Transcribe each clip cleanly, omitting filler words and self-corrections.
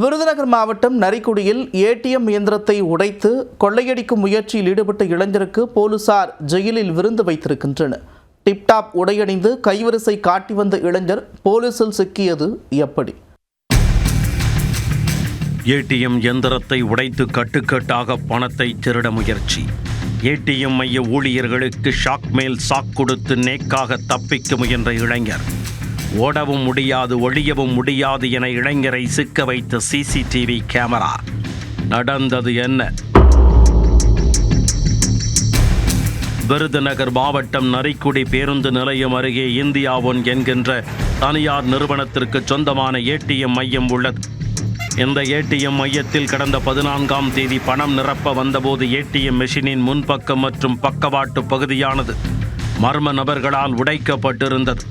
விருதுநகர் மாவட்டம் நரிக்குடியில் ஏடிஎம் இயந்திரத்தை உடைத்து கொள்ளையடிக்கும் முயற்சியில் ஈடுபட்ட இளைஞருக்கு போலீசார் ஜெயிலில் விருந்து வைத்திருக்கின்றனர். டிப்டாப் உடையணிந்து கைவரிசை காட்டி வந்த இளைஞர் போலீசில் சிக்கியது எப்படி? ஏடிஎம் இயந்திரத்தை உடைத்து கட்டுக்கட்டாக பணத்தை திருட முயற்சி. ஏடிஎம் மைய ஊழியர்களுக்கு ஷாக் மேல் ஷாக் கொடுத்து நேக்காக தப்பிக்க முயன்ற இளைஞர். ஓடவும் முடியாது, ஒழியவும் முடியாது என இளைஞரை சிக்க வைத்த சிசிடிவி கேமரா. நடந்தது என்ன? விருதுநகர் மாவட்டம் நரிக்குடி பேருந்து நிலையம் அருகே இந்தியா ஒன் என்கின்ற தனியார் நிறுவனத்திற்கு சொந்தமான ஏடிஎம் மையம் உள்ளது. இந்த ஏடிஎம் மையத்தில் கடந்த 14ஆம் தேதி பணம் நிரப்ப வந்தபோது ஏடிஎம் மெஷினின் முன்பக்கம் மற்றும் பக்கவாட்டு பகுதியானது மர்ம நபர்களால் உடைக்கப்பட்டிருந்தது.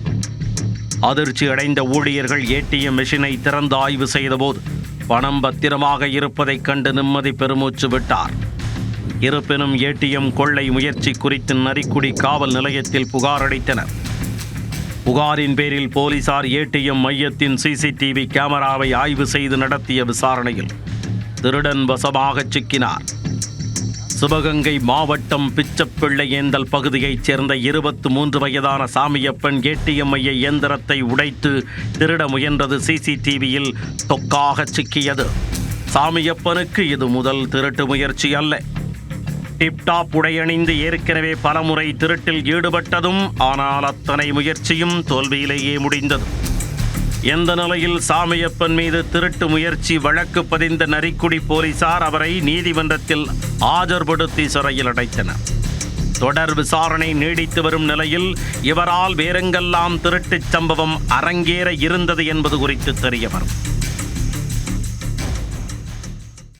அதிர்ச்சி அடைந்த ஊழியர்கள் ஏடிஎம் மெஷினை திறந்து ஆய்வு செய்தபோது பணம் பத்திரமாக இருப்பதைக் கண்டு நிம்மதி பெருமூச்சு விட்டார். இருப்பினும் ஏடிஎம் கொள்ளை முயற்சி குறித்து நரிக்குடி காவல் நிலையத்தில் புகார் அளித்தனர். புகாரின் பேரில் போலீசார் ஏடிஎம் மையத்தின் சிசிடிவி கேமராவை ஆய்வு செய்து நடத்திய விசாரணையில் திருடன் வசமாக சிக்கினார். சிவகங்கை மாவட்டம் பிச்சப்பிள்ளையேந்தல் பகுதியைச் சேர்ந்த 23 வயதான சாமியப்பன் ஏடிஎம் மைய இயந்திரத்தை உடைத்து திருட முயன்றது சிசிடிவியில் தொக்காக சிக்கியது. சாமியப்பனுக்கு இது முதல் திருட்டு முயற்சி அல்ல. டிப்டாப் உடையணிந்து ஏற்கனவே பலமுறை திருட்டில் ஈடுபட்டதும், ஆனால் அத்தனை முயற்சியும் தோல்வியிலேயே முடிந்தது. இந்த நிலையில் சாமியப்பன் மீது திருட்டு முயற்சி வழக்கு பதிந்த நரிக்குடி போலீசார் அவரை நீதிமன்றத்தில் ஆஜர்படுத்தி சிறையில் அடைத்தனர். தொடர் விசாரணை நீடித்து வரும் நிலையில் இவரால் வேறெங்கெல்லாம் திருட்டுச் சம்பவம் அரங்கேற இருந்தது என்பது குறித்து தெரிய வரும்.